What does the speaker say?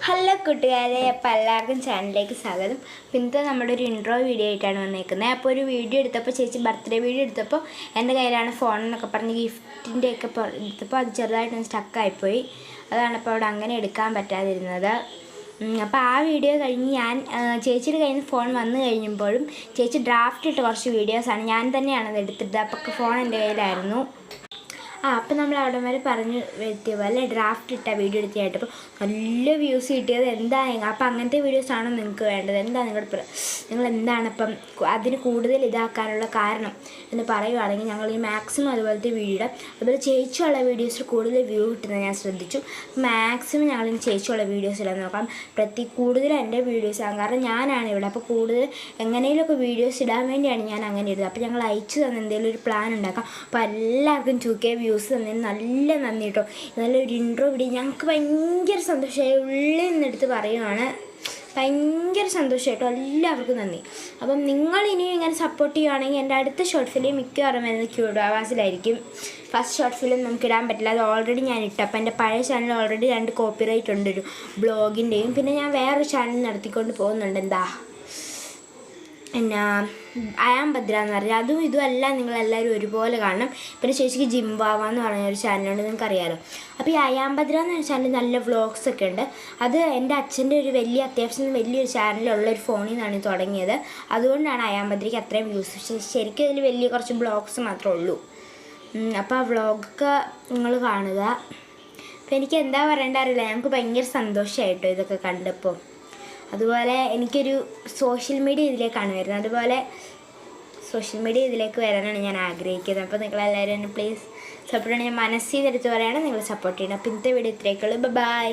Hello കൂട്ടുകാരെ, അപ്പോൾ എല്ലാവർക്കും ചാനലിലേക്ക് സ്വാഗതം. പിന്നത്തെ നമ്മുടെ ഒരു ഇൻട്രോ വീഡിയോ ആയിട്ടാണ് വന്നേക്കുന്നത്. അപ്പോൾ ഒരു വീഡിയോ എടുത്തപ്പോൾ ചേച്ചി ബർത്ത്ഡേ വീഡിയോ എടുത്തപ്പോൾ എൻ്റെ കയ്യിലാണ് ഫോൺ എന്നൊക്കെ പറഞ്ഞ് ഗിഫ്റ്റിൻ്റെ ഒക്കെ എടുത്തപ്പോൾ അത് ചെറുതായിട്ടൊന്ന് സ്റ്റക്കായിപ്പോയി. അതാണ് ഇപ്പോൾ അവിടെ അങ്ങനെ എടുക്കാൻ പറ്റാതിരുന്നത്. അപ്പോൾ ആ വീഡിയോ കഴിഞ്ഞ് ഞാൻ ചേച്ചിയുടെ കയ്യിൽ നിന്ന് ഫോൺ വന്നു കഴിഞ്ഞപ്പോഴും ചേച്ചി ഡ്രാഫ്റ്റ് ഇട്ട കുറച്ച് വീഡിയോസാണ് ഞാൻ തന്നെയാണ് അത് എടുത്തിട്ട്. അപ്പോൾ ഫോൺ എൻ്റെ കയ്യിലായിരുന്നു. അപ്പോൾ നമ്മൾ അവിടെ വരെ പറഞ്ഞ് വരുത്തിയ പോലെ ഡ്രാഫ്റ്റ് ഇട്ട വീഡിയോ എടുത്തിയായിട്ടപ്പോൾ നല്ല വ്യൂസ് കിട്ടിയത്. അപ്പോൾ അങ്ങനത്തെ വീഡിയോസാണോ നിങ്ങൾക്ക് വേണ്ടത്? നിങ്ങൾ എന്താണ് അപ്പം അതിന് കൂടുതൽ ഇതാക്കാനുള്ള കാരണം എന്ന് പറയുവാണെങ്കിൽ ഞങ്ങൾ ഈ മാക്സിമം അതുപോലത്തെ വീഡിയോ അതുപോലെ ചേച്ചിയുള്ള വീഡിയോസിൽ കൂടുതൽ വ്യൂ കിട്ടുന്നത് ഞാൻ ശ്രദ്ധിച്ചു. മാക്സിമം ഞങ്ങളിനി ചേച്ചിയുള്ള വീഡിയോസ് ഇടാൻ നോക്കാം. കൂടുതൽ എൻ്റെ വീഡിയോസ് ആകും, കാരണം ഞാനാണ് ഇവിടെ. അപ്പോൾ കൂടുതൽ എങ്ങനെയൊക്കെ വീഡിയോസ് ഇടാൻ വേണ്ടിയാണ് ഞാൻ അങ്ങനെ ഇടുന്നത്. അപ്പോൾ ഞങ്ങൾ അയച്ചു തന്ന എന്തെങ്കിലും ഒരു പ്ലാൻ ഉണ്ടാക്കാം. അപ്പോൾ എല്ലാവർക്കും 2K വ്യൂസ് തന്നതിന് നല്ല നന്ദി കേട്ടോ. നല്ലൊരു ഇൻട്രോ വീഡിയോ ഞങ്ങൾക്ക് ഭയങ്കര സന്തോഷമായി, ഉള്ളിൽ നിന്നെടുത്ത് പറയുവാണ്. ഭയങ്കര സന്തോഷമായിട്ടോ, എല്ലാവർക്കും നന്ദി. അപ്പം നിങ്ങൾ ഇനിയും ഇങ്ങനെ സപ്പോർട്ട് ചെയ്യുകയാണെങ്കിൽ എൻ്റെ അടുത്ത ഷോർട്ട് ഫിലിം മിക്കവാറും വരുന്നത് ക്യൂഡ് ആവാസിലായിരിക്കും. ഫസ്റ്റ് ഷോർട്ട് ഫിലിം നമുക്ക് ഇടാൻ പറ്റില്ല, അത് ഓൾറെഡി ഞാൻ ഇട്ടു. അപ്പോൾ എൻ്റെ പഴയ ചാനൽ ഓൾറെഡി 2 കോപ്പിറൈറ്റ് ഉണ്ട്, ഒരു ബ്ലോഗിൻ്റെയും. പിന്നെ ഞാൻ വേറൊരു ചാനൽ നടത്തിക്കൊണ്ട് പോകുന്നുണ്ട്, അയാം ഭദ്ര എന്ന് പറഞ്ഞാൽ അതും ഇതുമെല്ലാം നിങ്ങളെല്ലാവരും ഒരുപോലെ കാണണം. പിന്നെ ചേച്ചിക്ക് ജിംബാവ എന്ന് പറഞ്ഞൊരു ചാനലുണ്ട്, നിങ്ങൾക്കറിയാമല്ലോ. അപ്പോൾ ഈ അയാം ഭദ്ര എന്ന് പറഞ്ഞ ചാനൽ നല്ല വ്ളോഗ്സൊക്കെ ഉണ്ട്. അത് എൻ്റെ അച്ഛൻ്റെ ഒരു അത്യാവശ്യം വലിയൊരു ചാനലുള്ളൊരു ഫോണിൽ നിന്നാണ് തുടങ്ങിയത്. അതുകൊണ്ടാണ് അയാം ഭദ്രയ്ക്ക് അത്രയും വ്യൂസ്. ശരിക്കും അതിൽ വലിയ കുറച്ച് വ്ളോഗ്സ് മാത്രമേ ഉള്ളൂ. അപ്പോൾ ആ വ്ളോഗൊക്കെ നിങ്ങൾ കാണുക. അപ്പോൾ എനിക്ക് എന്താ പറയേണ്ട അറിയില്ല, ഞങ്ങൾക്ക് ഭയങ്കര സന്തോഷമായിട്ടോ ഇതൊക്കെ കണ്ടപ്പോൾ. അതുപോലെ എനിക്കൊരു സോഷ്യൽ മീഡിയ ഇതിലേക്കാണ് വരുന്നത്. അതുപോലെ സോഷ്യൽ മീഡിയ ഇതിലേക്ക് വരാനാണ് ഞാൻ ആഗ്രഹിക്കുന്നത്. അപ്പോൾ നിങ്ങളെല്ലാവരും എന്നെ പ്ലീസ് സപ്പോർട്ട് ചെയ്യണം. ഞാൻ മനസ്സിൽ നിന്ന് എടുത്ത് പറയുകയാണ്, നിങ്ങൾ സപ്പോർട്ട് ചെയ്യണം. അപ്പോൾ ഇന്നത്തെ വീഡിയോ ഇത്രയൊക്കെയുള്ളൂ. ബൈ.